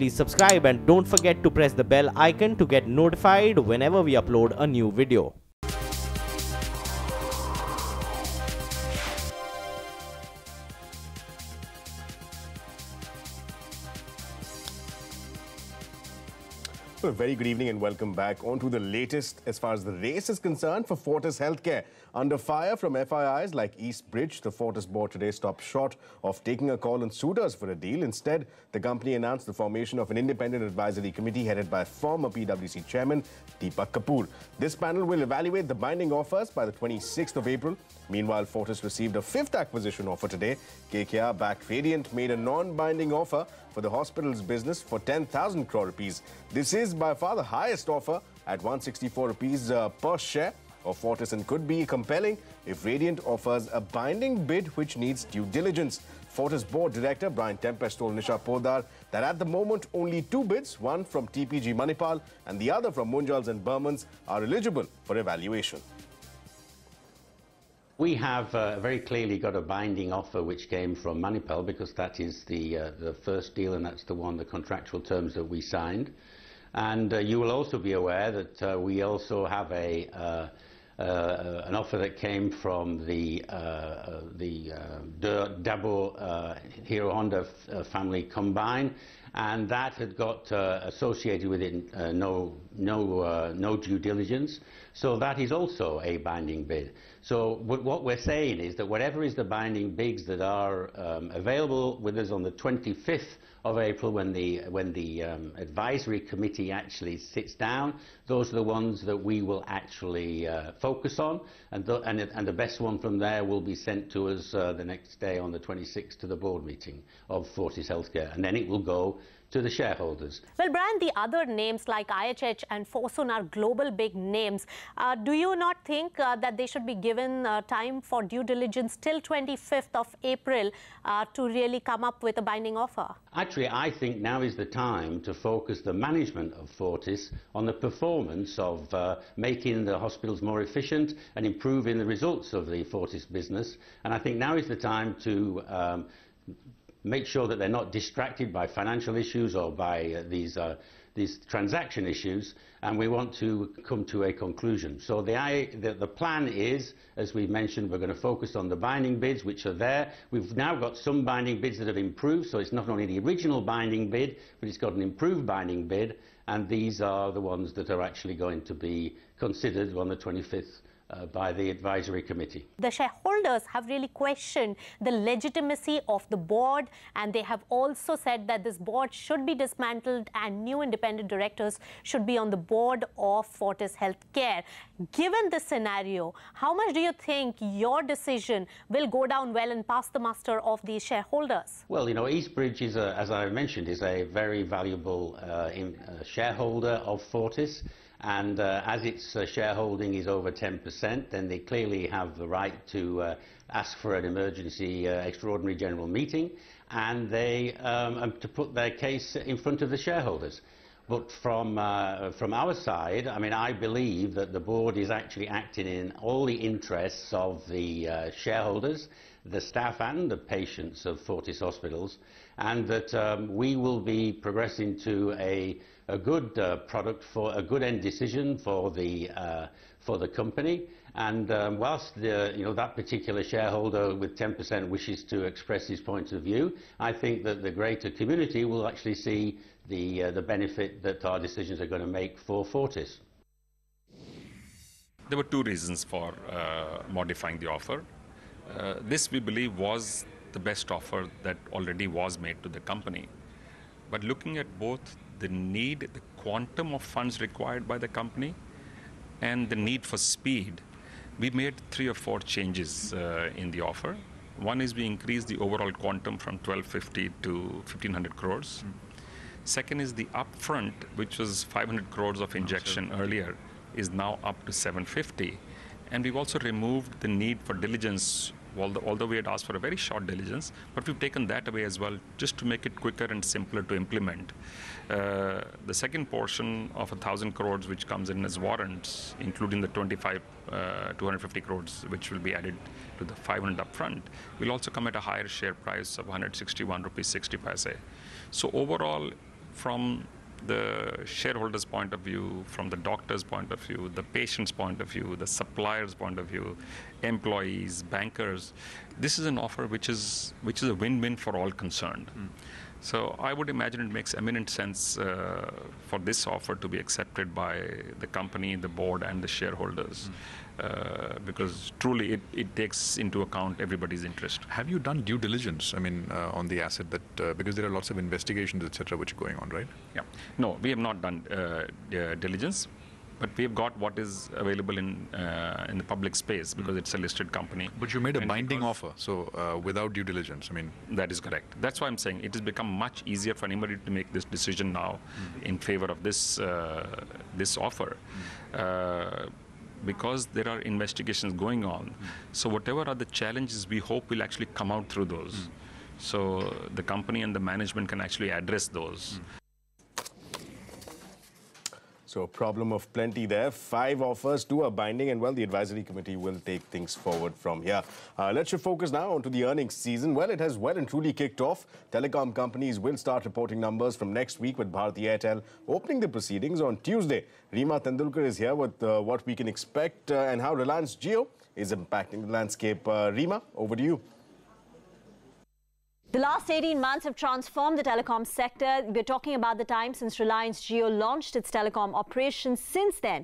please subscribe and don't forget to press the bell icon to get notified whenever we upload a new video. Well, a very good evening and welcome back. On to the latest as far as the race is concerned for Fortis Healthcare. Under fire from FIIs like East Bridge, the Fortis board today stopped short of taking a call on suitors for a deal. Instead, the company announced the formation of an independent advisory committee headed by former PwC chairman Deepak Kapoor. This panel will evaluate the binding offers by the 26th of April. Meanwhile, Fortis received a fifth acquisition offer today. KKR-backed Radiant made a non-binding offer for the hospital's business for 10,000 crore rupees. This is by far the highest offer at 164 rupees per share of Fortis and could be compelling if Radiant offers a binding bid which needs due diligence. Fortis board director Brian Tempest told Nisha Podar that at the moment only two bids, one from TPG Manipal and the other from Munjals and Burmans, are eligible for evaluation. We have very clearly got a binding offer which came from Manipal because that is the first deal and that's the one, the contractual terms that we signed. And you will also be aware that we also have an offer that came from the Dabo Hero Honda family combined, and that had got associated with it no due diligence. So that is also a binding bid. So what we're saying is that whatever is the binding bids that are available with us on the 25th of April when the advisory committee actually sits down, those are the ones that we will actually focus on, and the best one from there will be sent to us the next day on the 26th to the board meeting of Fortis Healthcare, and then it will go to the shareholders. Well, Brian, the other names like IHH and Fosun are global big names. Do you not think that they should be given time for due diligence till 25th of April to really come up with a binding offer? Actually, I think now is the time to focus the management of Fortis on the performance of making the hospitals more efficient and improving the results of the Fortis business. And I think now is the time to make sure that they're not distracted by financial issues or by these transaction issues, and we want to come to a conclusion. So the plan is, as we mentioned, we're going to focus on the binding bids which are there. We've now got some binding bids that have improved, so it's not only the original binding bid, but it's got an improved binding bid, and these are the ones that are actually going to be considered on the 25th by the advisory committee. The shareholders have really questioned the legitimacy of the board, and they have also said that this board should be dismantled and new independent directors should be on the board of Fortis Healthcare. Given this scenario, how much do you think your decision will go down well and pass the muster of these shareholders? Well, you know, East Bridge is, as I mentioned, is a very valuable shareholder of Fortis. And as its shareholding is over 10%, then they clearly have the right to ask for an emergency extraordinary general meeting and to put their case in front of the shareholders. But from our side, I mean, I believe that the board is actually acting in all the interests of the shareholders, the staff and the patients of Fortis Hospitals, and that we will be progressing to a good product, for a good end decision for the company. And whilst that particular shareholder with 10% wishes to express his point of view, I think that the greater community will actually see the benefit that our decisions are going to make for Fortis. There were two reasons for modifying the offer. This, we believe, was the best offer that already was made to the company. But looking at both the need, the quantum of funds required by the company, and the need for speed, we made 3 or 4 changes in the offer. One is we increased the overall quantum from 1250 to 1500 crores. Second is the upfront, which was 500 crores of injection earlier, is now up to 750. And we've also removed the need for diligence, although we had asked for a very short diligence, but we've taken that away as well, just to make it quicker and simpler to implement. The second portion of 1,000 crores, which comes in as warrants, including the 250 crores, which will be added to the 500 upfront, will also come at a higher share price of 161 rupees 60 paise. So overall, from the shareholders' point of view, from the doctor's point of view, the patient's point of view, the supplier's point of view, employees, bankers, this is an offer which is a win-win for all concerned. So I would imagine it makes eminent sense for this offer to be accepted by the company, the board, and the shareholders, because truly it takes into account everybody's interest. Have you done due diligence, I mean, on the asset that, because there are lots of investigations, etc., which are going on, right? Yeah. No, we have not done diligence. But we have got what is available in the public space because it's a listed company. But you made a binding offer, so without due diligence, I mean. That is correct. That's why I'm saying it has become much easier for anybody to make this decision now in favor of this this offer. Because there are investigations going on. So whatever are the challenges, we hope will actually come out through those. So the company and the management can actually address those. So a problem of plenty there. 5 offers, 2 are binding, and well, the advisory committee will take things forward from here. Let's shift focus now onto the earnings season. Well, it has well and truly kicked off. Telecom companies will start reporting numbers from next week, with Bharti Airtel opening the proceedings on Tuesday. Reema Tendulkar is here with what we can expect and how Reliance Jio is impacting the landscape. Reema, over to you. The last 18 months have transformed the telecom sector. We're talking about the time since Reliance Jio launched its telecom operations. Since then,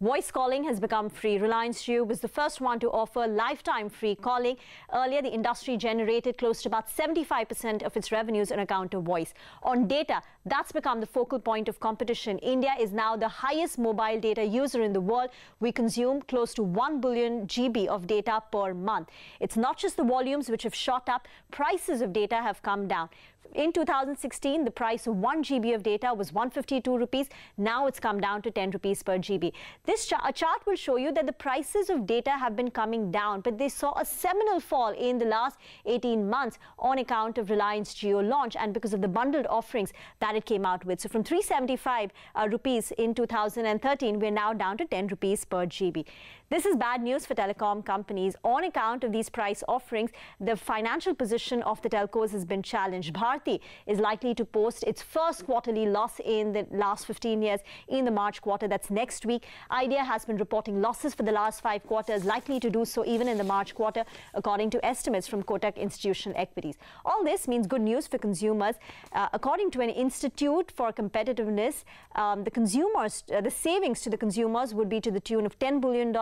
voice calling has become free. Reliance Jio was the first one to offer lifetime free calling. Earlier, the industry generated close to about 75% of its revenues on account of voice. On data, that's become the focal point of competition. India is now the highest mobile data user in the world. We consume close to 1 billion GB of data per month. It's not just the volumes which have shot up. Prices of data have come down. In 2016, the price of 1 GB of data was 152 rupees. Now it's come down to 10 rupees per GB. This chart will show you that the prices of data have been coming down, but they saw a seminal fall in the last 18 months on account of Reliance Jio launch and because of the bundled offerings that it came out with. So from 375 rupees in 2013, we're now down to 10 rupees per GB. This is bad news for telecom companies. On account of these price offerings, the financial position of the telcos has been challenged. Bharti is likely to post its first quarterly loss in the last 15 years in the March quarter. That's next week. Idea has been reporting losses for the last 5 quarters, likely to do so even in the March quarter, according to estimates from Kotak Institutional Equities. All this means good news for consumers. According to an Institute for Competitiveness, the savings to the consumers would be to the tune of $10 billion.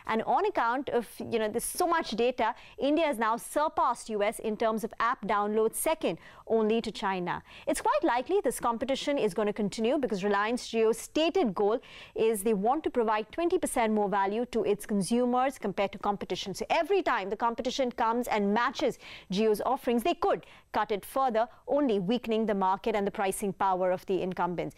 And on account of, there's so much data, India has now surpassed US in terms of app downloads, second only to China. It's quite likely this competition is going to continue because Reliance Jio's stated goal is they want to provide 20% more value to its consumers compared to competition. So every time the competition comes and matches Jio's offerings, they could cut it further, only weakening the market and the pricing power of the incumbents.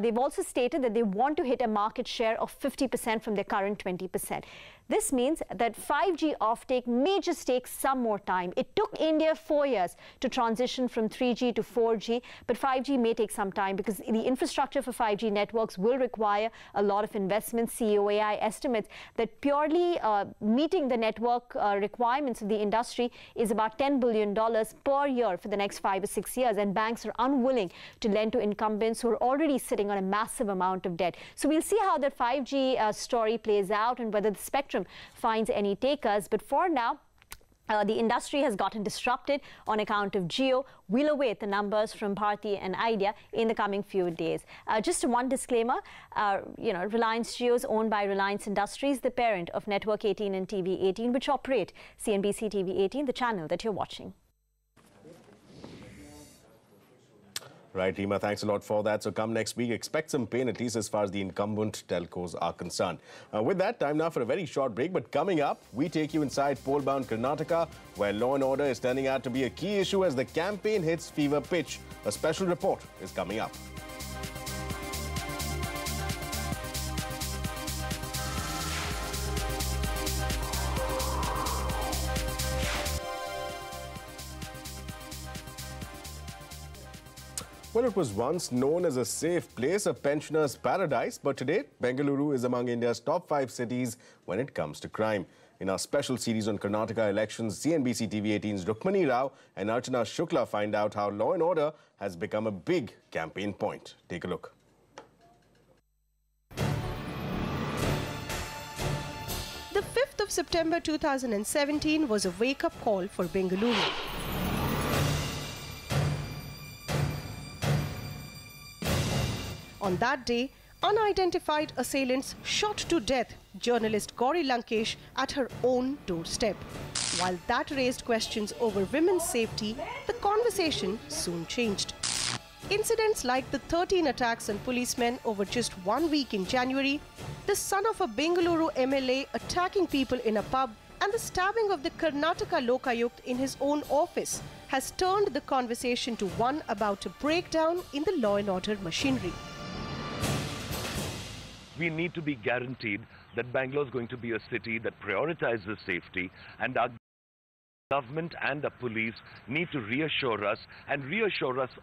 They've also stated that they want to hit a market share of 50% from their current 20%. This means that 5G offtake may just take some more time. It took India 4 years to transition from 3G to 4G, but 5G may take some time because the infrastructure for 5G networks will require a lot of investment. COAI estimates that purely meeting the network requirements of the industry is about $10 billion per year for the next 5 or 6 years, and banks are unwilling to lend to incumbents who are already sitting on a massive amount of debt. So we'll see how that 5G story plays out and whether the spectrum finds any takers. But for now, the industry has gotten disrupted on account of Jio. We'll await the numbers from Bharti and Idea in the coming few days. Just one disclaimer, Reliance Jio is owned by Reliance Industries, the parent of Network 18 and TV 18, which operate CNBC TV 18, the channel that you're watching. Right, Reema, thanks a lot for that. So come next week, expect some pain, at least as far as the incumbent telcos are concerned. With that, time now for a very short break. But coming up, we take you inside poll-bound Karnataka, where law and order is turning out to be a key issue as the campaign hits fever pitch. A special report is coming up. Well, it was once known as a safe place, a pensioner's paradise, but today, Bengaluru is among India's top 5 cities when it comes to crime. In our special series on Karnataka elections, CNBC TV 18's Rukmani Rao and Archana Shukla find out how law and order has become a big campaign point. Take a look. The 5th of September 2017 was a wake-up call for Bengaluru. On that day, unidentified assailants shot to death journalist Gauri Lankesh at her own doorstep. While that raised questions over women's safety, the conversation soon changed. Incidents like the 13 attacks on policemen over just 1 week in January, the son of a Bengaluru MLA attacking people in a pub, and the stabbing of the Karnataka Lokayukt in his own office has turned the conversation to one about a breakdown in the law and order machinery. We need to be guaranteed that Bangalore is going to be a city that prioritizes safety, and our government and the police need to reassure us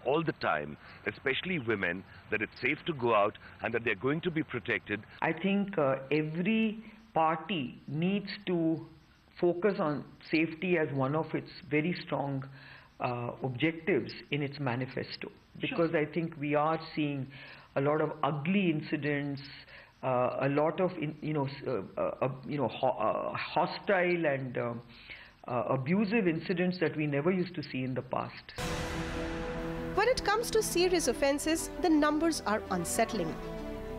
all the time, especially women, that it's safe to go out and that they're going to be protected. I think every party needs to focus on safety as one of its very strong objectives in its manifesto, because I think we are seeing a lot of ugly incidents, a lot of hostile and abusive incidents that we never used to see in the past. When it comes to serious offences, the numbers are unsettling.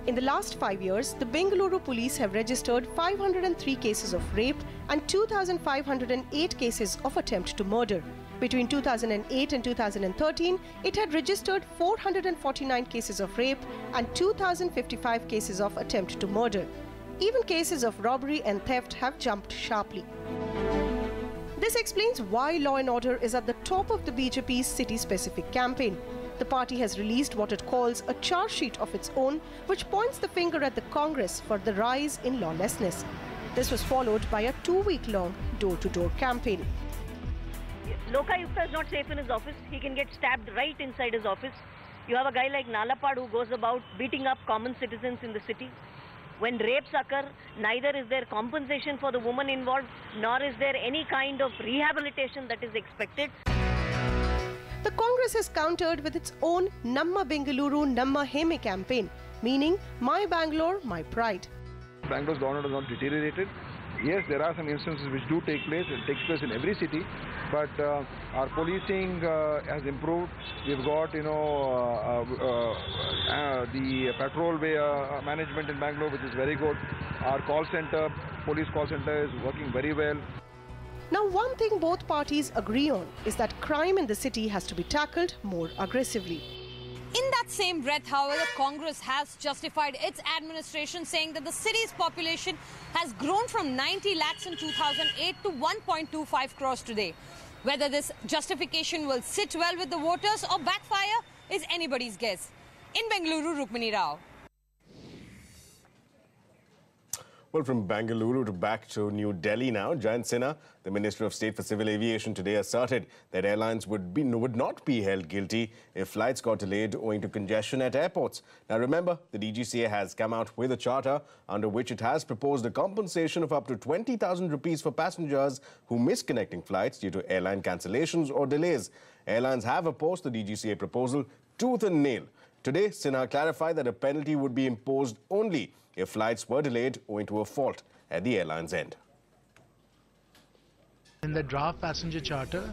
In the last 5 years, the Bengaluru police have registered 503 cases of rape and 2,508 cases of attempt to murder. Between 2008 and 2013, it had registered 449 cases of rape and 2,055 cases of attempt to murder. Even cases of robbery and theft have jumped sharply. This explains why law and order is at the top of the BJP's city-specific campaign. The party has released what it calls a charge sheet of its own, which points the finger at the Congress for the rise in lawlessness. This was followed by a 2-week-long door-to-door campaign. Lokayukta is not safe in his office. He can get stabbed right inside his office. You have a guy like Nalapad who goes about beating up common citizens in the city. When rapes occur, neither is there compensation for the woman involved, nor is there any kind of rehabilitation that is expected. The Congress has countered with its own Namma Bengaluru Namma Heme campaign, meaning My Bangalore, My Pride. Bangalore's law and order has not deteriorated. Yes, there are some instances which do take place. It takes place in every city, but our policing has improved. We've got, the patrol management in Bangalore, which is very good. Our call center, police call center, is working very well. Now, one thing both parties agree on is that crime in the city has to be tackled more aggressively. In that same breath, however, Congress has justified its administration, saying that the city's population has grown from 90 lakhs in 2008 to 1.25 crores today. Whether this justification will sit well with the voters or backfire is anybody's guess. In Bengaluru, Rukmani Rao. Well, from Bengaluru to back to New Delhi now, Jayant Sinha, the Minister of State for Civil Aviation, today asserted that airlines would not be held guilty if flights got delayed owing to congestion at airports. Now remember, the DGCA has come out with a charter under which it has proposed a compensation of up to 20,000 rupees for passengers who miss connecting flights due to airline cancellations or delays. Airlines have opposed the DGCA proposal tooth and nail. Today, Sinha clarified that a penalty would be imposed only if flights were delayed owing to a fault at the airline's end. In the draft passenger charter,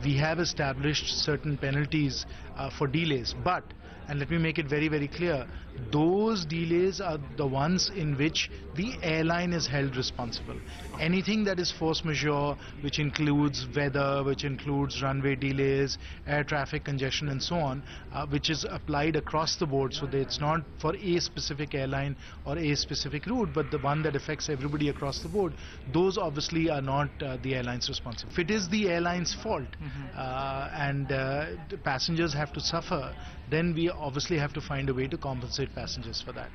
we have established certain penalties for delays, but, and let me make it very, very clear, those delays are the ones in which the airline is held responsible. Anything that is force majeure, which includes weather, which includes runway delays, air traffic congestion and so on, which is applied across the board, so that it's not for a specific airline or a specific route, but the one that affects everybody across the board, those obviously are not the airline's responsibility. If it is the airline's fault and the passengers have to suffer, then we obviously have to find a way to compensate passengers for that.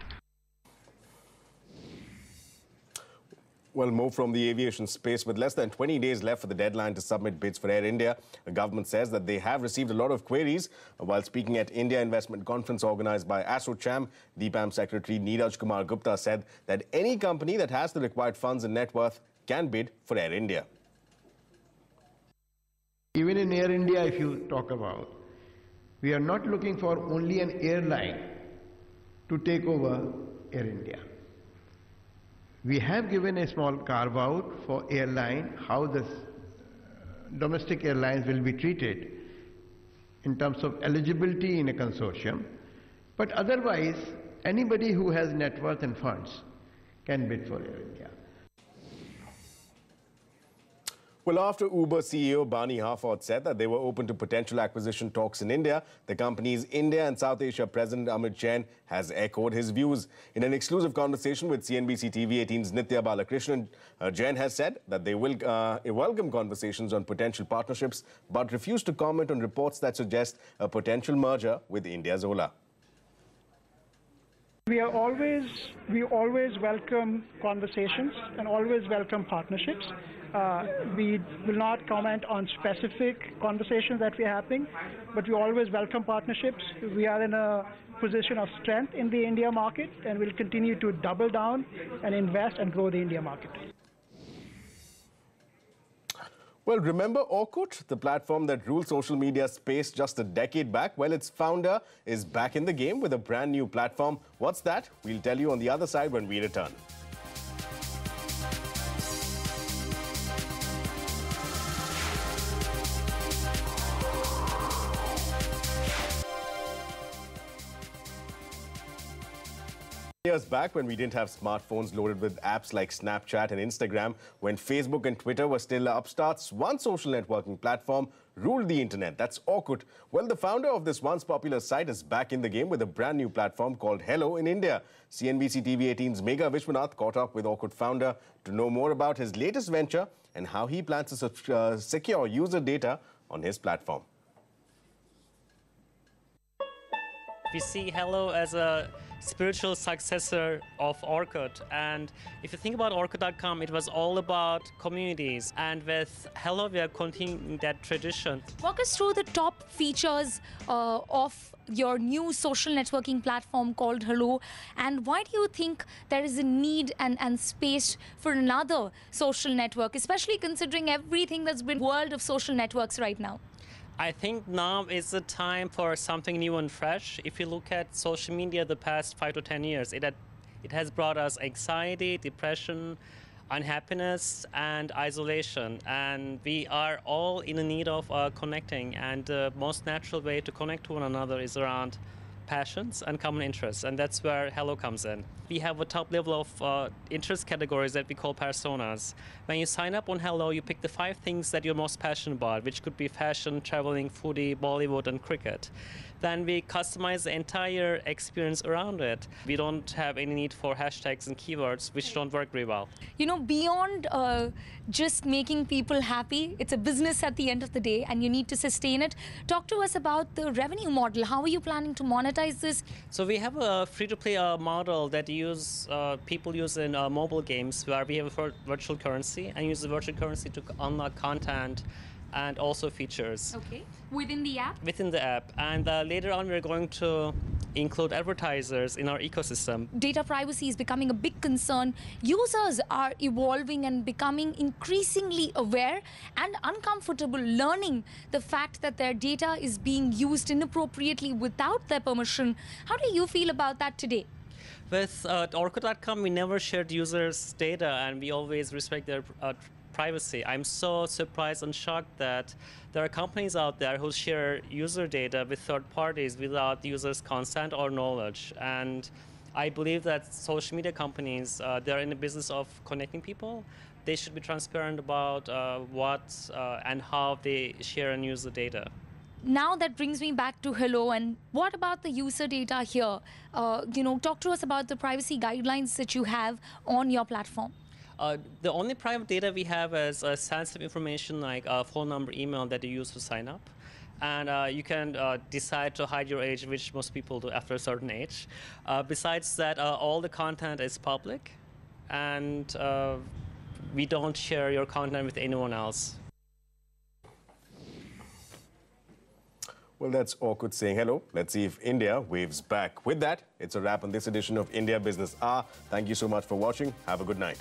Well, more from the aviation space. With less than 20 days left for the deadline to submit bids for Air India, the government says that they have received a lot of queries. While speaking at India Investment Conference organized by ASSOCHAM, DPAM Secretary Neeraj Kumar Gupta said that any company that has the required funds and net worth can bid for Air India. Even in Air India, if you talk about, we are not looking for only an airline to take over Air India. We have given a small carve out for airline, how the domestic airlines will be treated in terms of eligibility in a consortium. But otherwise, anybody who has net worth and funds can bid for Air India. Well, after Uber CEO Bani Harford said that they were open to potential acquisition talks in India, the company's India and South Asia President Amit Jain has echoed his views. In an exclusive conversation with CNBC TV 18's Nitya Balakrishnan, Jain has said that they will welcome conversations on potential partnerships, but refuse to comment on reports that suggest a potential merger with India's Ola. We always welcome conversations and always welcome partnerships. We will not comment on specific conversations that we are having, but we always welcome partnerships. We are in a position of strength in the India market and will continue to double down and invest and grow the India market. Well, remember Orkut, the platform that ruled social media space just a decade back? Well, its founder is back in the game with a brand new platform. What's that? We'll tell you on the other side when we return. Years back, when we didn't have smartphones loaded with apps like Snapchat and Instagram, when Facebook and Twitter were still upstarts, one social networking platform ruled the internet. That's Orkut. Well, the founder of this once popular site is back in the game with a brand new platform called Hello in India. CNBC TV 18's Megha Vishwanath caught up with Orkut founder to know more about his latest venture and how he plans to secure user data on his platform. We see Hello as a spiritual successor of Orkut, and if you think about Orkut.com, it was all about communities, and with Hello we are continuing that tradition. Walk us through the top features of your new social networking platform called Hello, and why do you think there is a need and space for another social network, especially considering everything that's been world of social networks right now? I think now is the time for something new and fresh. If you look at social media the past 5 to 10 years, it has brought us anxiety, depression, unhappiness, and isolation. And we are all in the need of connecting. And the most natural way to connect to one another is around passions and common interests. And that's where Hello comes in. We have a top level of interest categories that we call personas. When you sign up on Hello, you pick the 5 things that you're most passionate about, which could be fashion, traveling, foodie, Bollywood, and cricket. Then we customize the entire experience around it. We don't have any need for hashtags and keywords, which don't work very well. You know, beyond just making people happy, it's a business at the end of the day, and you need to sustain it. Talk to us about the revenue model. How are you planning to monetize this? So we have a free-to-play model that people use in mobile games, where we have a virtual currency and use the virtual currency to unlock content and also features. Okay. Within the app? Within the app. And later on, we're going to include advertisers in our ecosystem. Data privacy is becoming a big concern. Users are evolving and becoming increasingly aware and uncomfortable learning the fact that their data is being used inappropriately without their permission. How do you feel about that today? With Orkut.com, we never shared users' data, and we always respect their privacy. I'm so surprised and shocked that there are companies out there who share user data with third parties without the users' consent or knowledge. And I believe that social media companies, they're in the business of connecting people. They should be transparent about what and how they share and use the data. Now that brings me back to Hello, and what about the user data here? Talk to us about the privacy guidelines that you have on your platform. The only private data we have is sensitive information like phone number, email that you use to sign up. And you can decide to hide your age, which most people do after a certain age. Besides that, all the content is public, and we don't share your content with anyone else. Well, that's Orkut saying hello. Let's see if India waves back. With that, it's a wrap on this edition of India Business Hour. Thank you so much for watching. Have a good night.